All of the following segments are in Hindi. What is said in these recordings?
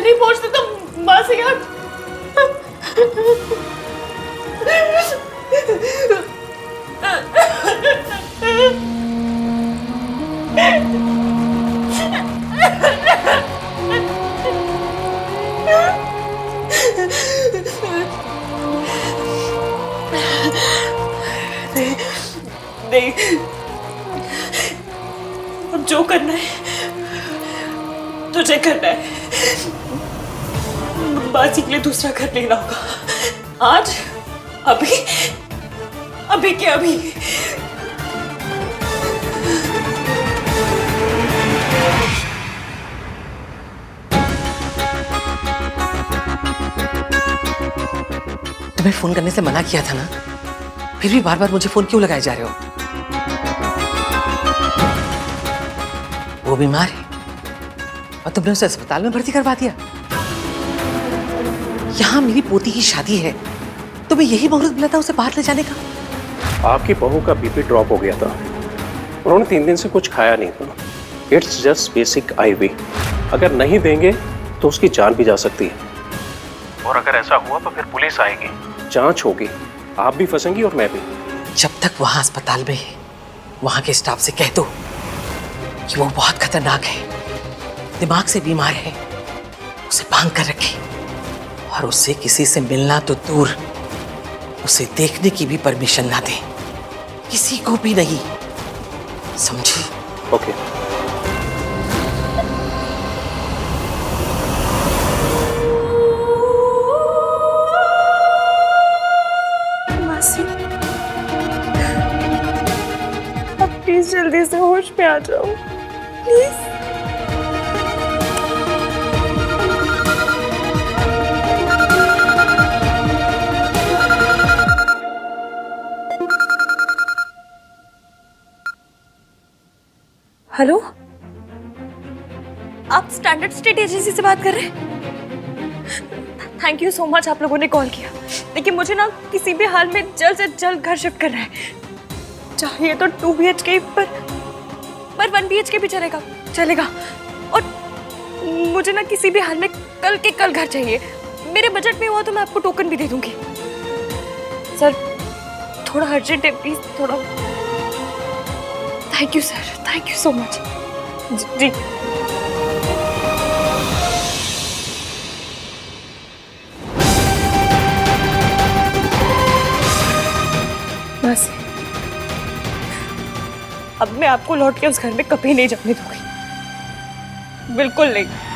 नहीं पहुंचते तो माँ से यार नहीं, अब जो करना है तुझे करना है। बाजी के लिए दूसरा घर लेना होगा आज, अभी अभी के अभी। तुम्हें फोन करने से मना किया था ना, फिर भी बार बार मुझे फोन क्यों लगाए जा रहे हो? वो बीमार है और तुमने उसे अस्पताल में भर्ती करवा दिया। यहाँ मेरी पोती की शादी है, तुम्हें यही मुहूर्त मिला था उसे बाहर ले जाने का? आपकी बहू का बीपी ड्रॉप हो गया था, उन्होंने 3 दिन से कुछ खाया नहीं था। It's just basic IV। अगर नहीं देंगे तो उसकी जान भी जा सकती है, और अगर ऐसा हुआ तो फिर पुलिस आएगी, जांच होगी, आप भी फंसेंगी और मैं भी। जब तक वहां अस्पताल में है, वहां के स्टाफ से कह दो कि वो बहुत खतरनाक है, दिमाग से बीमार है, उसे बांध कर रखे और उससे किसी से मिलना तो दूर, उसे देखने की भी परमिशन ना दे, किसी को भी नहीं, समझी? ओके। मासी, अब प्लीज जल्दी से होश में आ जाओ, प्लीज। हेलो, आप स्टैंडर्ड स्टेट एजेंसी से बात कर रहे हैं? थैंक यू सो मच, आप लोगों ने कॉल किया। लेकिन मुझे ना किसी भी हाल में जल्द से जल्द घर शिफ्ट करना है, चाहिए तो 2 BHK पर 1 BHK भी चलेगा। और मुझे ना किसी भी हाल में कल के कल घर चाहिए। मेरे बजट में हुआ तो मैं आपको टोकन भी दे दूंगी। सर थोड़ा अर्जेंट है, प्लीज थोड़ा। Thank you sir, thank you so much. जी। बस अब मैं आपको लौट के उस घर में कभी नहीं जाने दूंगी, बिल्कुल नहीं।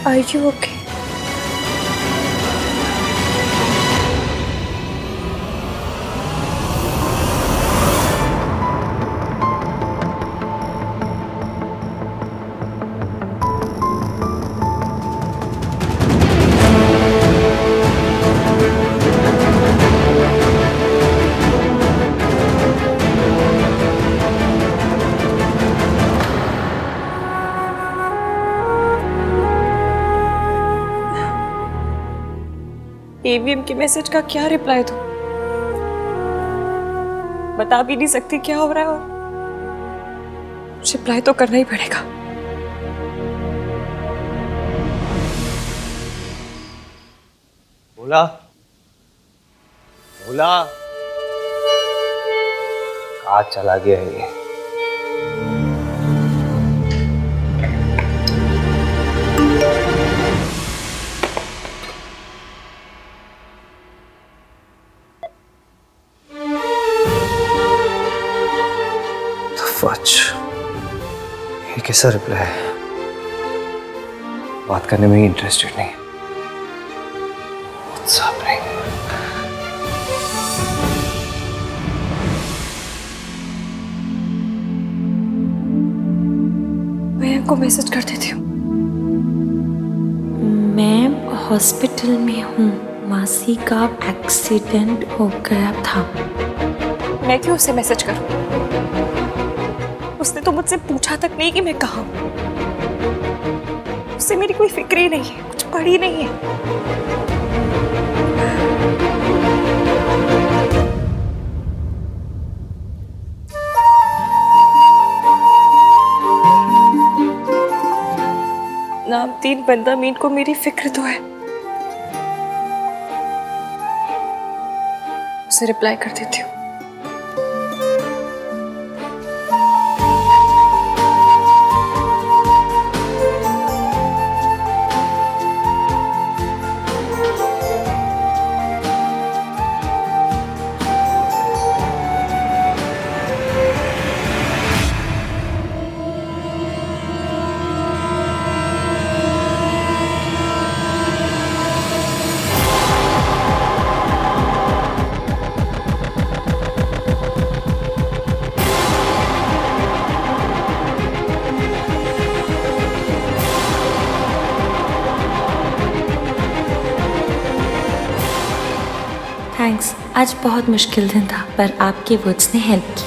Are you okay? AVM के मैसेज का क्या रिप्लाई दूं? बता भी नहीं सकती क्या हो रहा है, और रिप्लाई तो करना ही पड़ेगा। बोला कहाँ चला गया ये? ये कैसा रिप्लाई है? बात करने में इंटरेस्टेड नहीं। What's happening? को मैसेज कर देती हूँ। मैं हॉस्पिटल में हूँ, मासी का एक्सीडेंट हो गया था। मैं क्यों उसे मैसेज करूँ? उसने तो मुझसे पूछा तक नहीं कि मैं कहाँ हूँ। उससे मेरी कोई फिक्र ही नहीं है, कुछ पड़ी नहीं है। नामदीन बंदा मीन को मेरी फिक्र तो है। उसे रिप्लाई कर देती हूँ। थैंक्स, आज बहुत मुश्किल दिन था पर आपके वर्ड्स ने हेल्प की।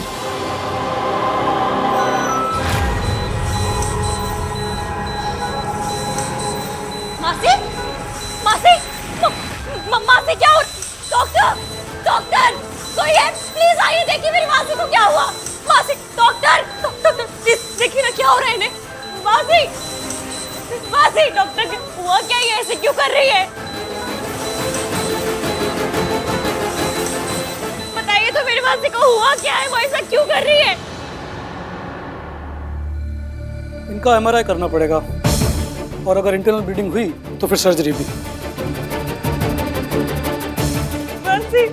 मासी, मासी, मासी क्या हो? डॉक्टर, डॉक्टर, कोई है? प्लीज आइए, देखिए मेरी मासी को क्या हुआ। मासी, डॉक्टर, डॉक्टर, प्लीज देखिए ना क्या हो रहा है इन्हें। मासी, मासी, डॉक्टर हुआ क्या? ये ऐसे क्यों कर रही है? बताइए तो मेरी मासी को हुआ क्या है? वो ऐसा क्यों कर रही है? इनका एमआरआई करना पड़ेगा और अगर इंटरनल ब्लीडिंग हुई तो फिर सर्जरी भी। मासी,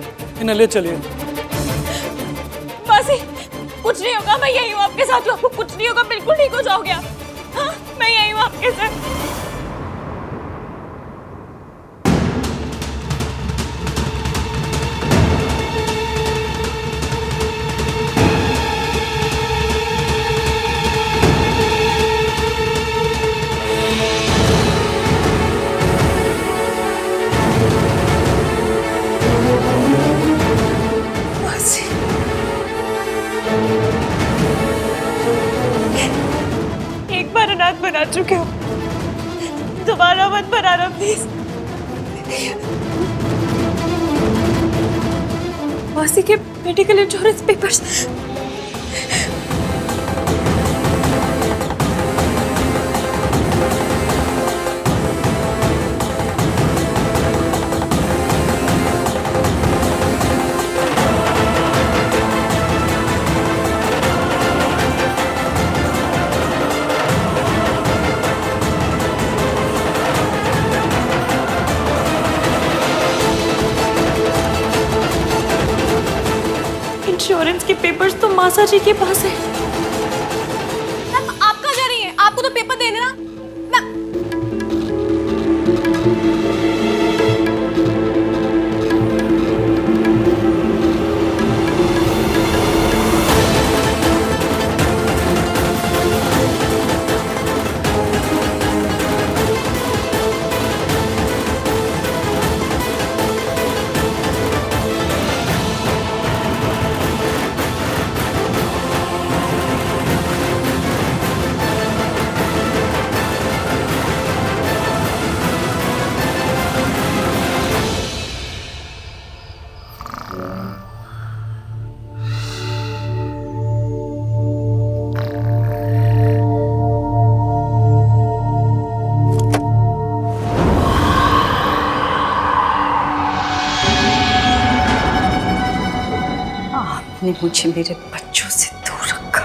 इन्हें ले चलिए। मासी, कुछ नहीं होगा, मैं यही हूँ आपके साथ। आपको कुछ नहीं होगा, बिल्कुल ठीक हो जाओगे आप। हाँ, मैं यही हूँ आपके साथ। एक बार अनाथ बना चुके हो, दोबारा मत बनाना प्लीज। मासी के मेडिकल इंश्योरेंस पेपर्स। इंश्योरेंस के पेपर्स तो मासा जी के पास है। आप कहाँ जा रही हैं? आपको तो पेपर देने ना। आपने मुझे मेरे बच्चों से दूर रखा।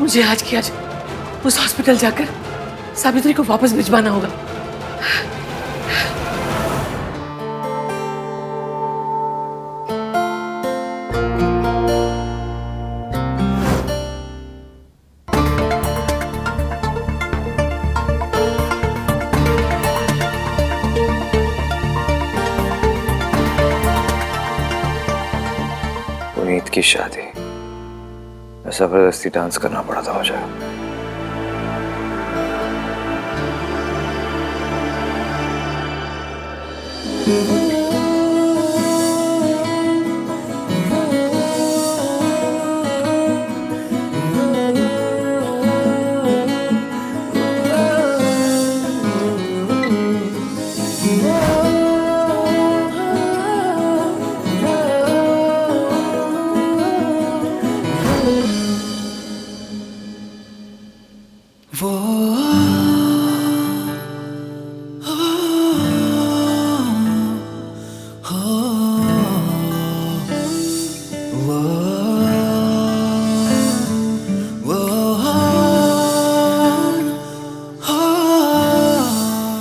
मुझे आज की आज उस हॉस्पिटल जाकर सावित्री को वापस भिजवाना होगा। की शादी, जबरदस्ती डांस करना पड़ा था मुझे।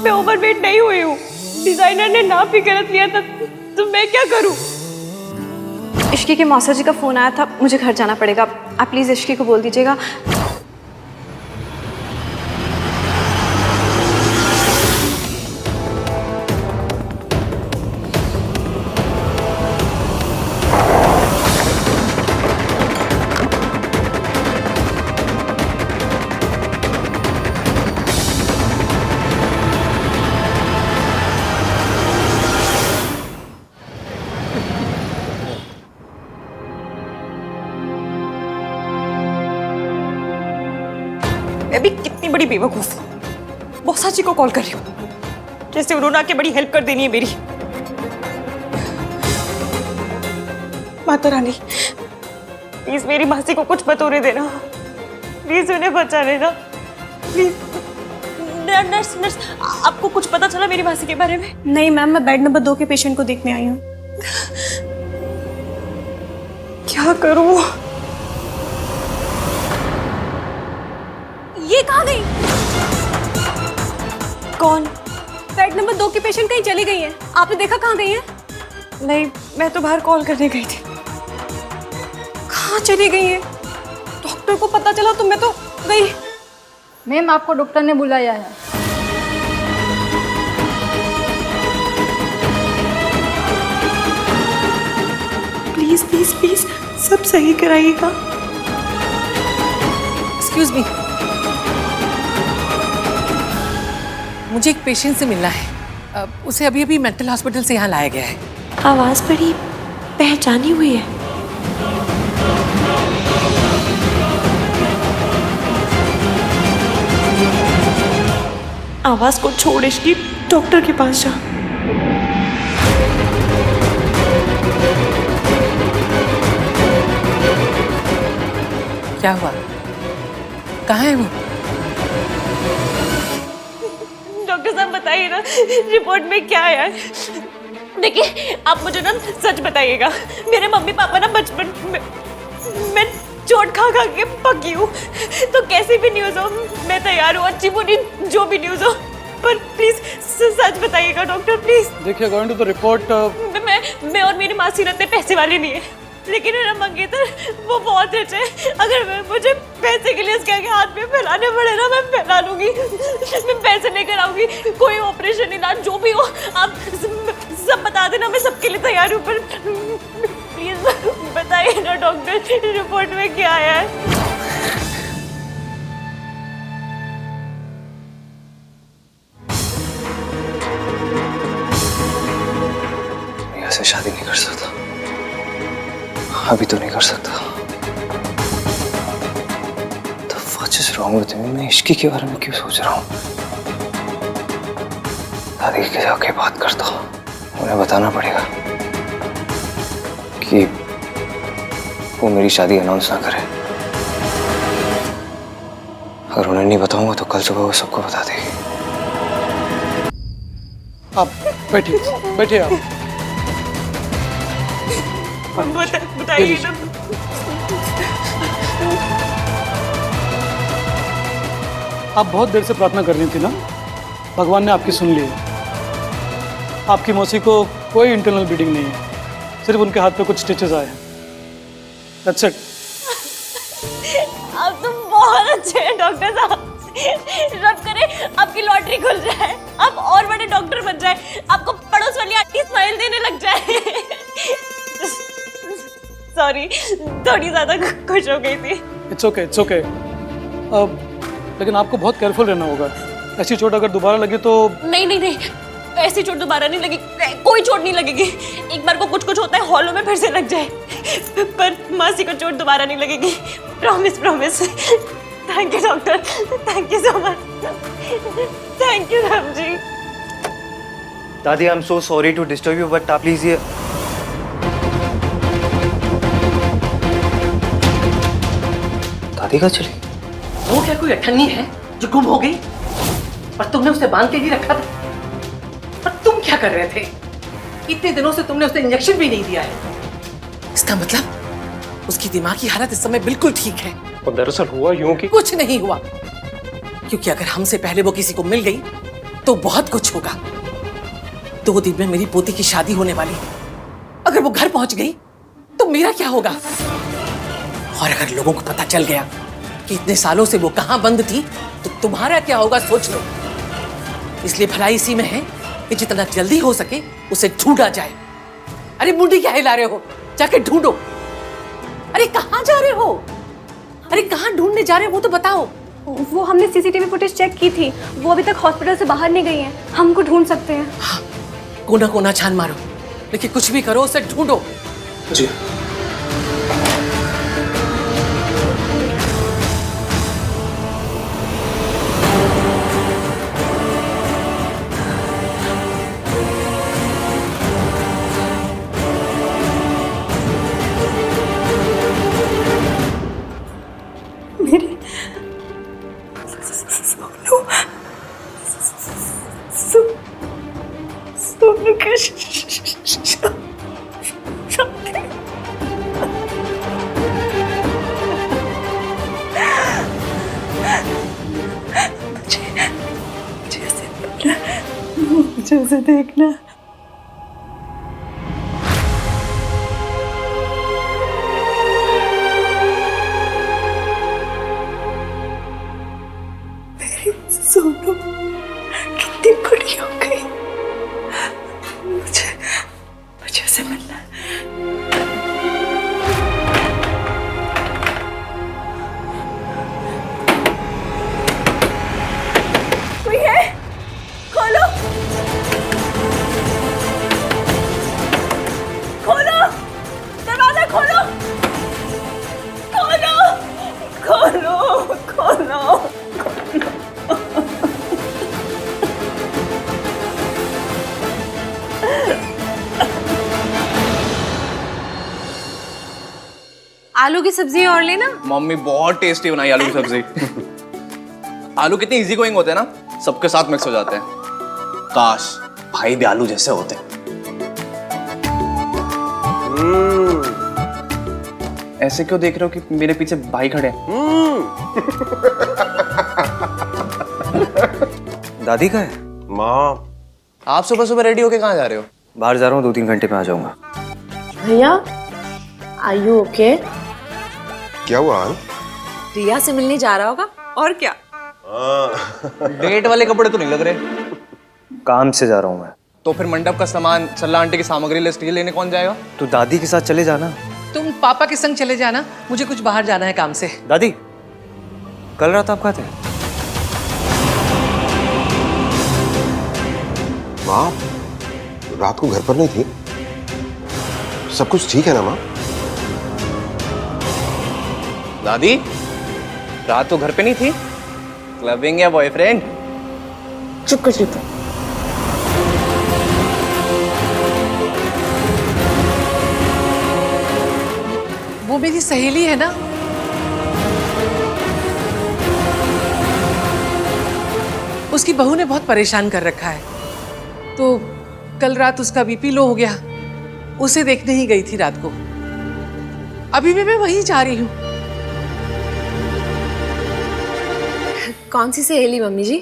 मैं ओवरवेट नहीं हुई हूँ। डिजाइनर ने नाप भी गलत लिया था, तो मैं क्या करूँ? इश्की के मौसा जी का फोन आया था, मुझे घर जाना पड़ेगा। आप प्लीज इश्की को बोल दीजिएगा। मैं भी कितनी बड़ी बेवकूफ हूँ। मौसा जी को कॉल कर रही हूँ, जैसे उन्होंने आके बड़ी हेल्प कर देनी है मेरी। माता रानी, प्लीज मेरी मासी को कुछ मत होने देना। प्लीज उन्हें बचा लेना, प्लीज। नर्स नर्स, आपको कुछ पता चला मेरी मासी के बारे में? नहीं मैम, मैं बेड नंबर 2 के पेशेंट को देखने आई हूँ। क्या करूँ? ये कहाँ गई? कौन? बेड नंबर 2 की पेशेंट कहीं चली गई है। आपने देखा कहाँ गई है? नहीं, मैं तो बाहर कॉल करने गई थी। कहाँ चली गई है? डॉक्टर को पता चला तो मैं तो गई। मैम, आपको डॉक्टर ने बुलाया है। प्लीज प्लीज प्लीज सब सही कराइएगा। एक्सक्यूज मी, मुझे एक पेशेंट से मिलना है। उसे अभी अभी मेंटल हॉस्पिटल से यहाँ लाया गया है। आवाज़ बड़ी पहचानी हुई है। आवाज को छोड़ इसकी, डॉक्टर के पास जा। क्या हुआ? कहाँ है वो? डॉक्टर साहब बताइए ना, रिपोर्ट में क्या आया है? देखिए, आप मुझे ना सच बताइएगा। मेरे मम्मी पापा ना बचपन में मैं चोट खा खा के पकी हूँ, तो कैसी भी न्यूज़ हो मैं तैयार हूँ, अच्छी बुरी जो भी न्यूज़ हो, पर प्लीज सच बताइएगा डॉक्टर, प्लीज। देखिए, अकॉर्डिंग टू द रिपोर्ट, मैं और मेरी मासी रहते पैसे वाले नहीं है, लेकिन मेरा मंगेतर वो बहुत रिच है। अगर मुझे पैसे के लिए उसके आगे हाथ में फैलाने पड़े ना, मैं फैला लूंगी। मैं पैसे लेकर आऊंगी, कोई ऑपरेशन इलाज जो भी हो आप सब बता देना, मैं सबके लिए तैयार हूँ। पर प्लीज बताइए ना डॉक्टर, रिपोर्ट में क्या आया है? ऐसे शादी नहीं कर सकता, अभी तो नहीं कर सकता। तो what is wrong with me? मैं इश्की के बारे में क्यों सोच रहा हूँ? दादी के जाके बात करता हूँ, उन्हें बताना पड़ेगा कि वो मेरी शादी अनाउंस ना करे। अगर उन्हें नहीं बताऊंगा तो कल सुबह वो सबको बता देगी। आप बैठिए, बैठिए आप। बताइए ना। आप बहुत देर से प्रार्थना कर रही थी ना, भगवान ने आपकी सुन ली है। आपकी मौसी को कोई इंटरनल ब्लीडिंग नहीं है, सिर्फ उनके हाथ पे कुछ स्टिचेस आए हैं। That's it. आप तो बहुत अच्छे हैं डॉक्टर साहब। रब करे आपकी लॉटरी खुल जाए, आप और बड़े डॉक्टर बन जाए, आपको पड़ोस वाली आंटी स्माइल देने लग जाए। सॉरी सॉरी, थोड़ी ज्यादा खुश हो गई थी। It's okay, it's okay. लेकिन आपको बहुत केयरफुल रहना होगा। ऐसी चोट अगर दोबारा लगी तो। नहीं नहीं नहीं, ऐसी चोट दोबारा नहीं लगेगी, कोई चोट नहीं लगेगी। एक बार को कुछ कुछ होता है, हॉलों में फिर से लग जाए, पर मासी को चोट दोबारा नहीं लगेगी, promise promise. Thank you doctor, thank you so much. Thank you Ram ji. दादी, I am so sorry to disturb you, but आप प्लीज ये। दादी कहाँ चली? वो क्या कोई अठन्नी है जो गुम हो गई? और तुमने उसे बांध के ही रखा था। और तुम क्या कर रहे थे? इतने दिनों से तुमने उसे इंजेक्शन भी नहीं दिया है। इसका मतलब उसकी दिमागी हालत इस समय बिल्कुल ठीक है। और दरअसल हुआ यूं कि कुछ नहीं हुआ, क्योंकि अगर हमसे पहले वो किसी को मिल गई तो बहुत कुछ होगा। 2 दिन में मेरी पोती की शादी होने वाली, अगर वो घर पहुंच गई तो मेरा क्या होगा? और अगर लोगों को पता चल गया कि इतने सालों से वो कहां बंद थी तो तुम्हारा क्या होगा, सोच लो। इसलिए भलाई इसी में है कि जितना जल्दी हो सके उसे ढूंढा जाए। अरे मुंडी क्या हिला रहे हो? जाके ढूंढो। अरे कहां जा रहे हो? अरे कहां ढूंढने जा रहे हो वो तो बताओ। वो हमने सीसीटीवी फुटेज चेक की थी, वो अभी तक हॉस्पिटल से बाहर नहीं गई हैं। हम उनको ढूंढ सकते हैं। हाँ, कोना कोना छान मारो, लेकिन कुछ भी करो उसे ढूंढो। जी। मुझे उसे देखना। मेरी सोनू कितनी बड़ी हो गई। मुझे उसे मिलना है। कोई है? खोलो, खोलो, दरवाजा खोलो, खोलो, खोलो, खोलो। आलू की सब्जी और लेना। मम्मी बहुत टेस्टी बनाई आलू की सब्जी। आलू कितने इजी गोइंग होते हैं ना, सबके साथ मिक्स हो जाते हैं। काश भाई भी आलू जैसे होते। ऐसे क्यों देख रहे हो कि मेरे पीछे भाई खड़े हैं? दादी कहाँ है? माँ। आप सुबह सुबह रेडी होके कहाँ जा रहे हो? बाहर जा रहा हूँ, 2-3 घंटे में आ जाऊंगा। भैया, आर यू ओके? क्या हुआ? रिया से मिलने जा रहा होगा और क्या। डेट वाले कपड़े तो नहीं लग रहे। काम से जा रहा हूँ मैं। तो फिर मंडप का सामान, सल्ला आंटी की सामग्री लिस्ट ये लेने कौन जाएगा? तो दादी के साथ चले जाना। तुम पापा के संग चले जाना, मुझे कुछ बाहर जाना है काम से। दादी, कल रात आप कहाँ थे? माँ, रात को घर पर नहीं थी? सब कुछ ठीक है ना माँ? दादी, रात तो घर पे नहीं थी? क्लबिंग या बॉयफ्रेंड? चुप कर चुप। वो मेरी सहेली है ना। उसकी बहू ने बहुत परेशान कर रखा है, तो कल रात उसका बीपी लो हो गया, उसे देखने ही गई थी रात को। अभी भी मैं वहीं जा रही हूँ। कौन सी सहेली मम्मी जी?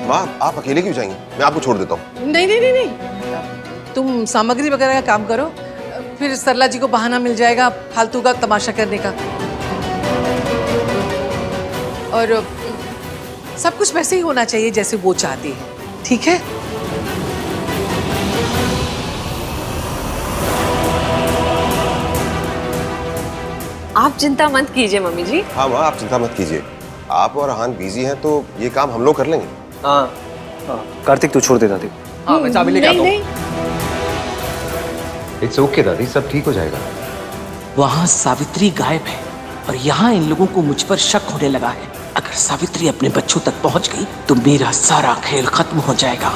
माँ, आप अकेले क्यों जाएंगे? मैं आपको छोड़ देता हूँ। नहीं नहीं नहीं नहीं, तुम सामग्री वगैरह का काम करो, फिर सरला जी को बहाना मिल जाएगा फालतू का तमाशा करने का। और सब कुछ वैसे ही होना चाहिए जैसे वो चाहती है, ठीक है? आप चिंता मत कीजिए मम्मी जी। हाँ माँ, आप चिंता मत कीजिए। आप और हान बिजी हैं तो ये काम हम लोग कर लेंगे। हाँ कार्तिक तू छोड़ दे दादी। हाँ मैं चाबी लेके आता हूँ। इट्स ओके दादी, सब ठीक हो जाएगा। वहां सावित्री गायब है और यहाँ इन लोगों को मुझ पर शक होने लगा है। अगर सावित्री अपने बच्चों तक पहुंच गई तो मेरा सारा खेल खत्म हो जाएगा।